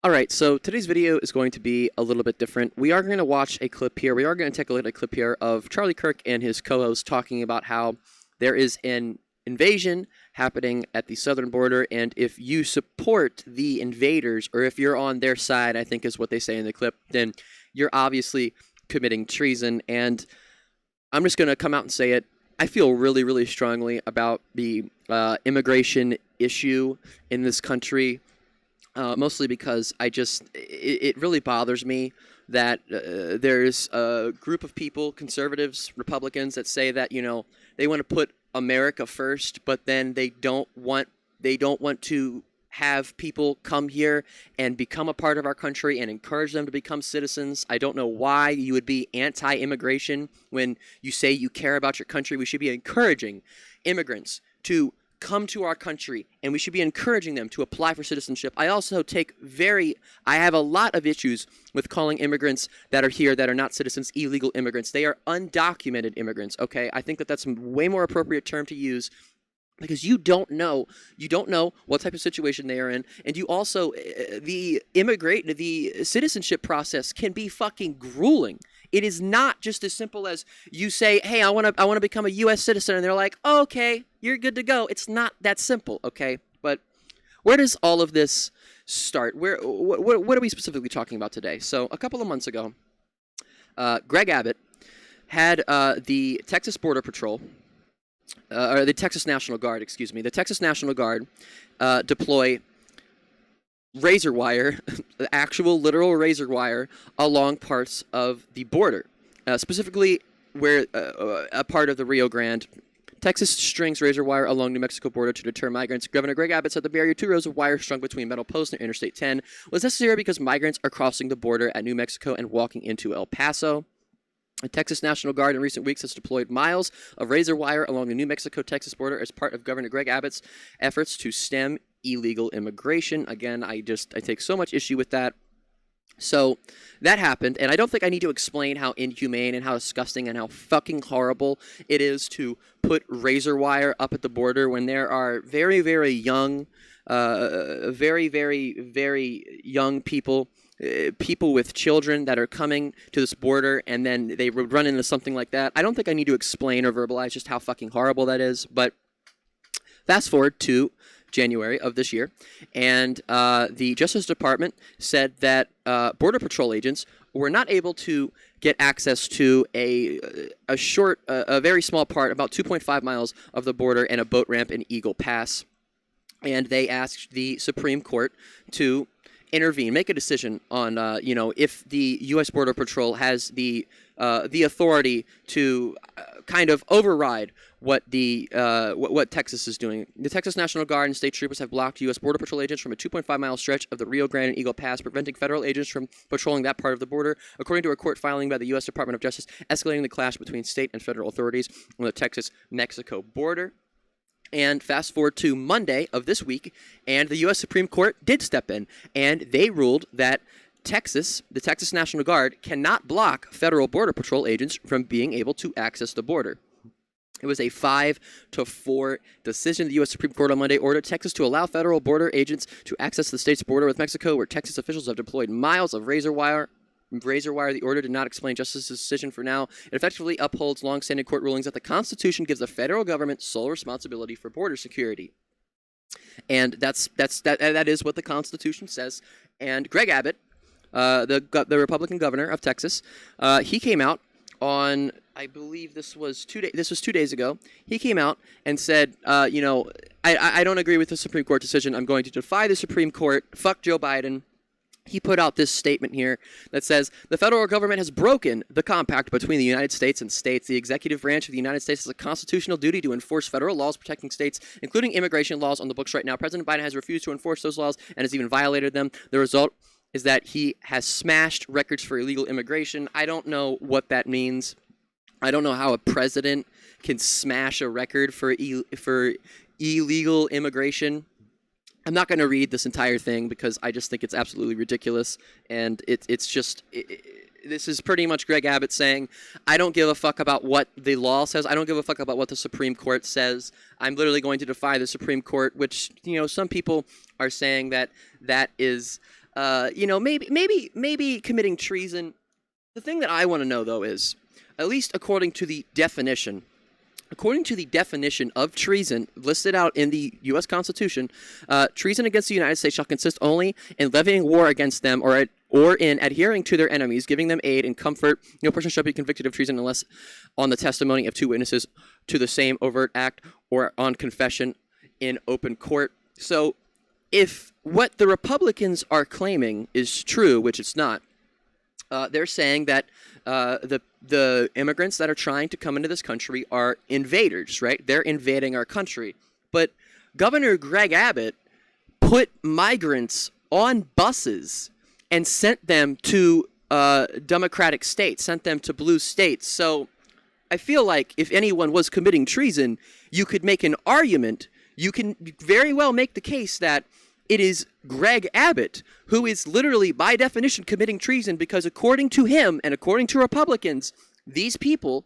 Alright, so today's video is going to be a little bit different. We are going to watch a clip here. We are going to take a look at a clip here of Charlie Kirk and his co-host talking about how there is an invasion happening at the southern border, and if you support the invaders, or if you're on their side, I think is what they say in the clip, then you're obviously committing treason. And I'm just going to come out and say it. I feel really, really strongly about the immigration issue in this country. Mostly because it really bothers me that there's a group of people, conservatives, Republicans, that say that, you know, they want to put America first, but then they don't want to have people come here and become a part of our country and encourage them to become citizens. I don't know why you would be anti-immigration when you say you care about your country. We should be encouraging immigrants to come to our country, and we should be encouraging them to apply for citizenship. I have a lot of issues with calling immigrants that are here that are not citizens illegal immigrants. They are undocumented immigrants, okay? I think that that's a way more appropriate term to use, because you don't know what type of situation they are in, and you also the citizenship process can be fucking grueling. It is not just as simple as you say, "Hey, I want to become a U.S. citizen," and they're like, oh, "Okay, you're good to go." It's not that simple, okay? But where does all of this start? What are we specifically talking about today? So a couple of months ago, Greg Abbott had the Texas Border Patrol. Or the Texas National Guard, excuse me. The Texas National Guard deploy razor wire, actual literal razor wire, along parts of the border. Specifically, where a part of the Rio Grande. Texas strings razor wire along New Mexico border to deter migrants. Governor Greg Abbott said the barrier, 2 rows of wire strung between metal posts near Interstate 10, was necessary because migrants are crossing the border at New Mexico and walking into El Paso. The Texas National Guard in recent weeks has deployed miles of razor wire along the New Mexico-Texas border as part of Governor Greg Abbott's efforts to stem illegal immigration. Again, I take so much issue with that. So that happened, and I don't think I need to explain how inhumane and how disgusting and how fucking horrible it is to put razor wire up at the border when there are very, very young, very, very, very young people with children that are coming to this border, and then they run into something like that. I don't think I need to explain or verbalize just how fucking horrible that is, but fast forward to January of this year, and the Justice Department said that Border Patrol agents were not able to get access to a very small part, about 2.5 miles of the border, and a boat ramp in Eagle Pass, and they asked the Supreme Court to intervene, make a decision on, if the U.S. Border Patrol has the authority to kind of override what Texas is doing. The Texas National Guard and state troopers have blocked U.S. Border Patrol agents from a 2.5-mile stretch of the Rio Grande and Eagle Pass, preventing federal agents from patrolling that part of the border, according to a court filing by the U.S. Department of Justice, escalating the clash between state and federal authorities on the Texas-Mexico border. And fast forward to Monday of this week, and the U.S. Supreme Court did step in, and they ruled that the Texas National Guard, cannot block federal Border Patrol agents from being able to access the border. It was a 5-4 decision. The U.S. Supreme Court on Monday ordered Texas to allow federal border agents to access the state's border with Mexico, where Texas officials have deployed miles of razor wire. The order did not explain Justice's decision for now. It effectively upholds long-standing court rulings that the Constitution gives the federal government sole responsibility for border security. And that is what the Constitution says. And Greg Abbott, the Republican governor of Texas, he came out on, I believe this was 2 days ago. He came out and said, I don't agree with the Supreme Court decision. I'm going to defy the Supreme Court. Fuck Joe Biden. He put out this statement here that says, the federal government has broken the compact between the United States and states. The executive branch of the United States has a constitutional duty to enforce federal laws protecting states, including immigration laws on the books right now. President Biden has refused to enforce those laws and has even violated them. The result is that he has smashed records for illegal immigration. I don't know what that means. I don't know how a president can smash a record for illegal immigration. I'm not going to read this entire thing because I just think it's absolutely ridiculous, and this is pretty much Greg Abbott saying, I don't give a fuck about what the law says. I don't give a fuck about what the Supreme Court says. I'm literally going to defy the Supreme Court, which, some people are saying that is maybe committing treason. The thing that I want to know, though, is, at least according to the definition of treason listed out in the U.S. Constitution, treason against the United States shall consist only in levying war against them or in adhering to their enemies, giving them aid and comfort. No person shall be convicted of treason unless on the testimony of two witnesses to the same overt act or on confession in open court. So if what the Republicans are claiming is true, which it's not, they're saying that the immigrants that are trying to come into this country are invaders, right? They're invading our country. But Governor Greg Abbott put migrants on buses and sent them to Democratic states, sent them to blue states. So I feel like if anyone was committing treason, you could make an argument. You can very well make the case that it is Greg Abbott who is literally, by definition, committing treason because according to him and according to Republicans, these people,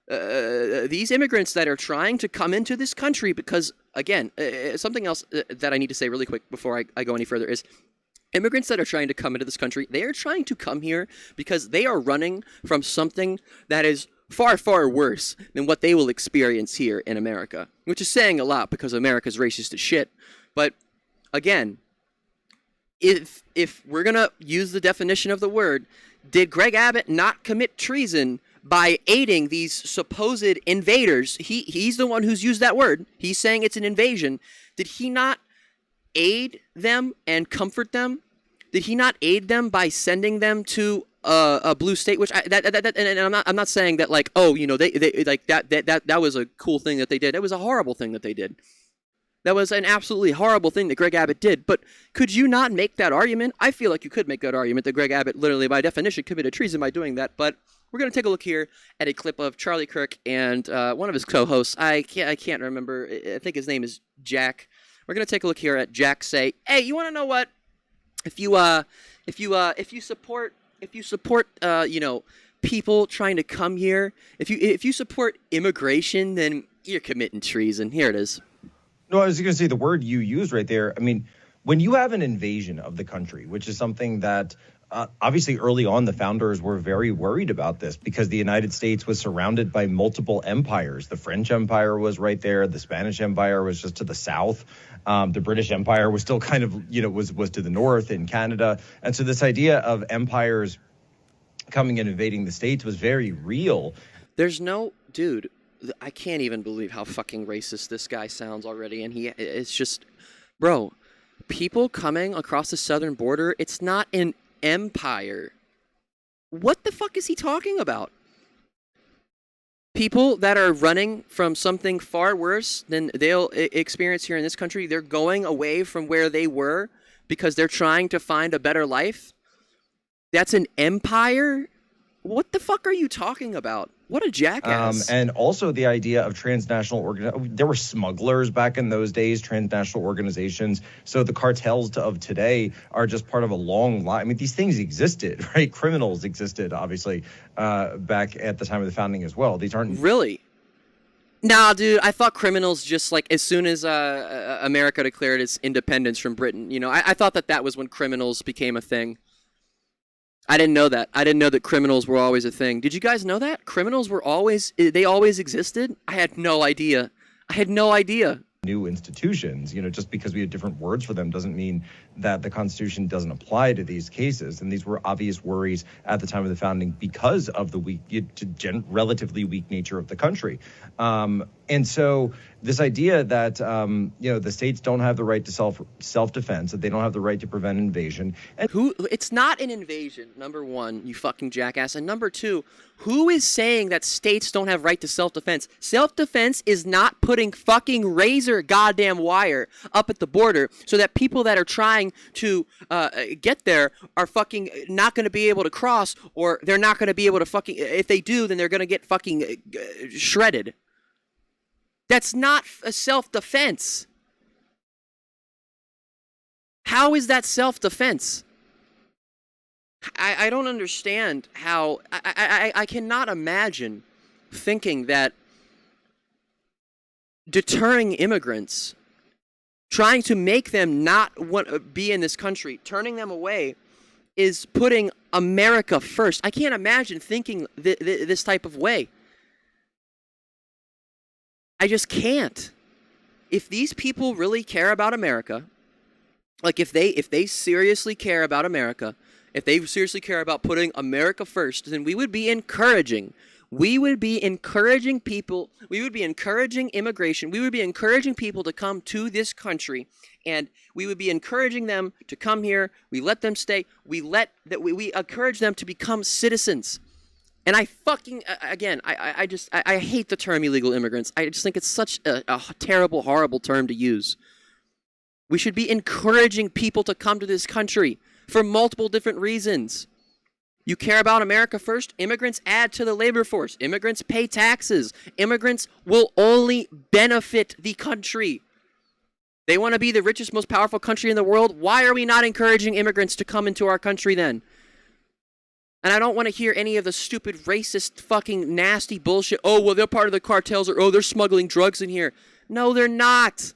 these immigrants that are trying to come into this country because, again, something else that I need to say really quick before I go any further is immigrants that are trying to come into this country, they are trying to come here because they are running from something that is far, far worse than what they will experience here in America, which is saying a lot because America's racist as shit. But again, if we're going to use the definition of the word, did Greg Abbott not commit treason by aiding these supposed invaders? He's the one who's used that word. He's saying it's an invasion. Did he not aid them and comfort them? Did he not aid them by sending them to a blue state? Which I'm not saying that like, oh, you know, they like that was a cool thing that they did. It was a horrible thing that they did. That was an absolutely horrible thing that Greg Abbott did. But could you not make that argument? I feel like you could make that argument that Greg Abbott literally, by definition, committed treason by doing that. But we're going to take a look here at a clip of Charlie Kirk and one of his co-hosts. I can't remember. I think his name is Jack. We're going to take a look here at Jack say, "Hey, you want to know what? If you support you know, people trying to come here, if you support immigration, then you're committing treason." Here it is. No, I was going to say the word you used right there. I mean, when you have an invasion of the country, which is something that obviously early on the founders were very worried about this because the United States was surrounded by multiple empires. The French Empire was right there. The Spanish Empire was just to the south. The British Empire was still kind of, you know, was to the north in Canada. And so this idea of empires coming and invading the states was very real. There's no, dude, I can't even believe how fucking racist this guy sounds already. And it's just, bro, people coming across the southern border, it's not an empire. What the fuck is he talking about? People that are running from something far worse than they'll experience here in this country, they're going away from where they were because they're trying to find a better life. That's an empire? What the fuck are you talking about? What a jackass. And also the idea of transnational there were smugglers back in those days, transnational organizations. So the cartels of today are just part of a long line. I mean, these things existed, right? Criminals existed, obviously, back at the time of the founding as well. These aren't... Really? Nah, dude, I thought criminals just, like, as soon as America declared its independence from Britain, you know, I thought that was when criminals became a thing. I didn't know that. I didn't know that criminals were always a thing. Did you guys know that? Criminals were always, they always existed? I had no idea. New institutions, you know, just because we have different words for them doesn't mean that the Constitution doesn't apply to these cases. And these were obvious worries at the time of the founding because of the relatively weak nature of the country. And so this idea that, you know, the states don't have the right to self-defense, that they don't have the right to prevent invasion. And it's not an invasion, number one, you fucking jackass. And number two, who is saying that states don't have right to self-defense? Self-defense is not putting fucking razor goddamn wire up at the border so that people that are trying to get there are fucking not going to be able to cross, or they're not going to be able to fucking, if they do, then they're going to get fucking shredded. That's not a self-defense. How is that self-defense? I don't understand how... I cannot imagine thinking that deterring immigrants trying to make them not want be in this country, turning them away, is putting America first. I can't imagine thinking this type of way. I just can't. If these people really care about America, like if they seriously care about America, if they seriously care about putting America first, then we would be encouraging people, we would be encouraging immigration, we would be encouraging people to come to this country, and we would be encouraging them to come here, we let them stay, we encourage them to become citizens. And I fucking, again, I hate the term illegal immigrants. I just think it's such a terrible, horrible term to use. We should be encouraging people to come to this country for multiple different reasons. You care about America first? Immigrants add to the labor force. Immigrants pay taxes. Immigrants will only benefit the country. They want to be the richest, most powerful country in the world. Why are we not encouraging immigrants to come into our country then? And I don't want to hear any of the stupid, racist, fucking nasty bullshit. Oh, well, they're part of the cartels, or oh, they're smuggling drugs in here. No, they're not.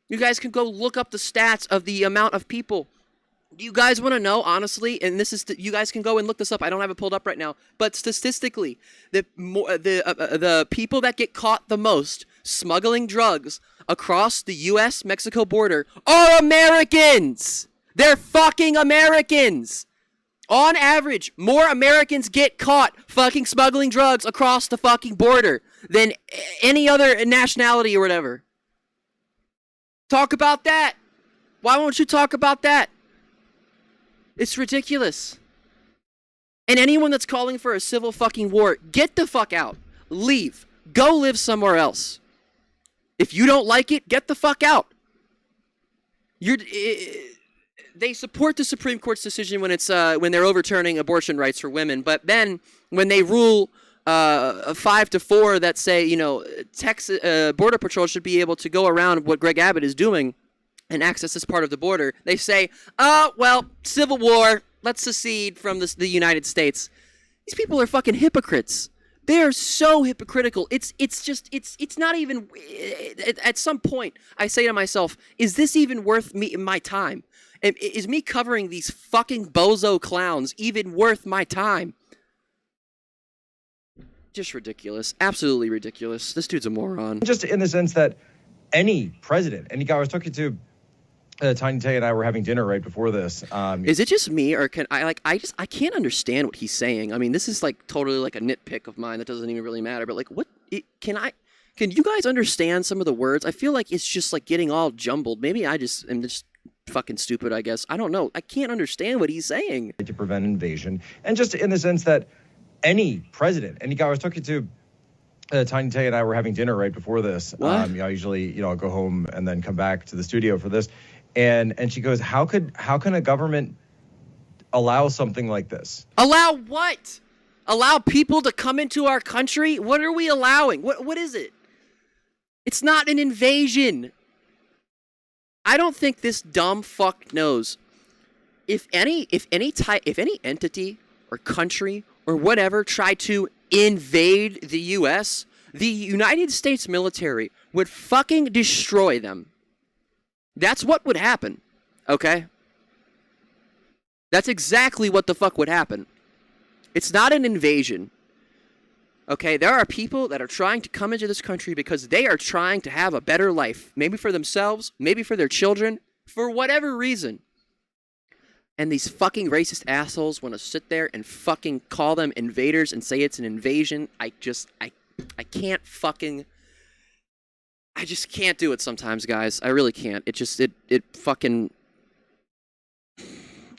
You guys can go look up the stats of the amount of people. Do you guys want to know, honestly? And this is you guys can go and look this up. I don't have it pulled up right now, but statistically, the people that get caught the most smuggling drugs across the U.S.-Mexico border are Americans. They're fucking Americans. On average, more Americans get caught fucking smuggling drugs across the fucking border than any other nationality or whatever. Talk about that. Why won't you talk about that? It's ridiculous. And anyone that's calling for a civil fucking war, get the fuck out. Leave. Go live somewhere else. If you don't like it, get the fuck out. They support the Supreme Court's decision when when they're overturning abortion rights for women, but then when they rule 5-4 that say, Texas Border Patrol should be able to go around what Greg Abbott is doing and access this part of the border, they say, oh, well, civil war, let's secede from the United States. These people are fucking hypocrites. They are so hypocritical. It's not even, at some point, I say to myself, is this even worth my time? Is me covering these fucking bozo clowns even worth my time? Just ridiculous. Absolutely ridiculous. This dude's a moron. Just in the sense that any president, any guy I was talking to, Tiny Tay and I were having dinner right before this. Is it just me, or can I I can't understand what he's saying? I mean, this is like totally like a nitpick of mine that doesn't even really matter. But like, can you guys understand some of the words? I feel like it's just like getting all jumbled. Maybe I just am just fucking stupid, I guess. I don't know. I can't understand what he's saying. To prevent invasion, and just in the sense that any president, any guy I was talking to, Tiny Tay and I were having dinner right before this. What? I usually, I'll go home and then come back to the studio for this. And she goes, how can a government allow something like this? Allow what? Allow people to come into our country? What are we allowing? What is it? It's not an invasion. I don't think this dumb fuck knows. If any entity or country or whatever tried to invade the US, the United States military would fucking destroy them. That's what would happen, okay? That's exactly what the fuck would happen. It's not an invasion, okay? There are people that are trying to come into this country because they are trying to have a better life. Maybe for themselves, maybe for their children, for whatever reason. And these fucking racist assholes want to sit there and fucking call them invaders and say it's an invasion. I can't fucking... I just can't do it sometimes, guys. I really can't. It just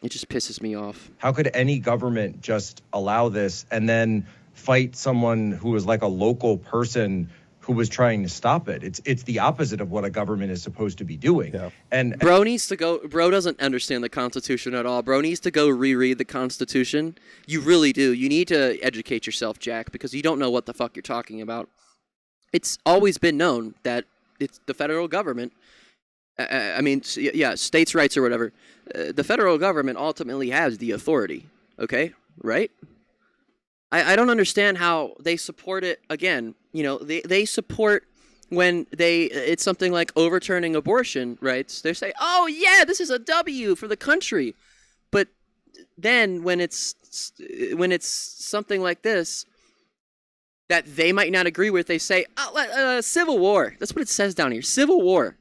pisses me off. How could any government just allow this and then fight someone who was like a local person who was trying to stop it? It's the opposite of what a government is supposed to be doing. Yeah. And Bro doesn't understand the Constitution at all. Bro needs to go reread the Constitution. You really do. You need to educate yourself, Jack, because you don't know what the fuck you're talking about. It's always been known that it's the federal government. States' rights or whatever. The federal government ultimately has the authority. Okay, right? I don't understand how they support it. Again, they support when it's something like overturning abortion rights, they say, "Oh yeah, this is a W for the country." But then when it's something like this that they might not agree with, they say, "Civil war." That's what it says down here. Civil war.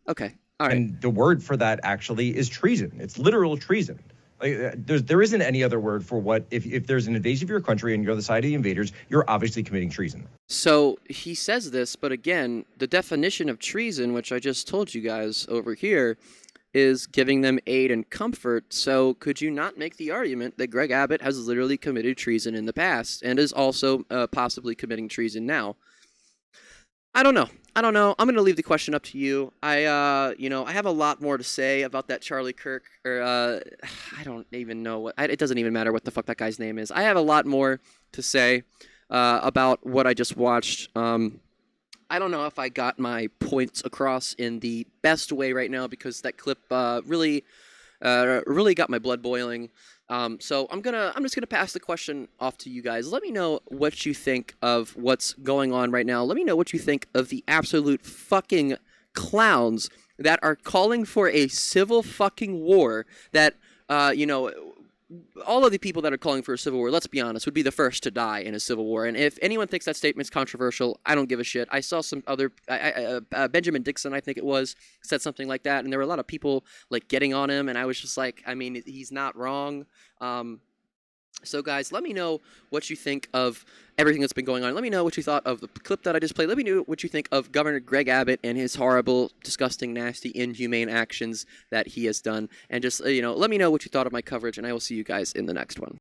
Okay. All right. And the word for that actually is treason. It's literal treason. Like, there isn't any other word for what if there's an invasion of your country and you're the side of the invaders, you're obviously committing treason. So he says this, but again, the definition of treason, which I just told you guys over here, is giving them aid and comfort. So could you not make the argument that Greg Abbott has literally committed treason in the past and is also possibly committing treason now? I don't know. I'm going to leave the question up to you. I have a lot more to say about that Charlie Kirk, or I don't even know it doesn't even matter what the fuck that guy's name is. I have a lot more to say about what I just watched. I don't know if I got my points across in the best way right now because that clip really got my blood boiling. So I'm just gonna pass the question off to you guys. Let me know what you think of what's going on right now. Let me know what you think of the absolute fucking clowns that are calling for a civil fucking war. That all of the people that are calling for a civil war, let's be honest, would be the first to die in a civil war. And if anyone thinks that statement's controversial, I don't give a shit. I saw some other, Benjamin Dixon, I think it was, said something like that, and there were a lot of people like getting on him, and I was just like, I mean, he's not wrong. So guys, let me know what you think of everything that's been going on. Let me know what you thought of the clip that I just played. Let me know what you think of Governor Greg Abbott and his horrible, disgusting, nasty, inhumane actions that he has done. And just, let me know what you thought of my coverage, and I will see you guys in the next one.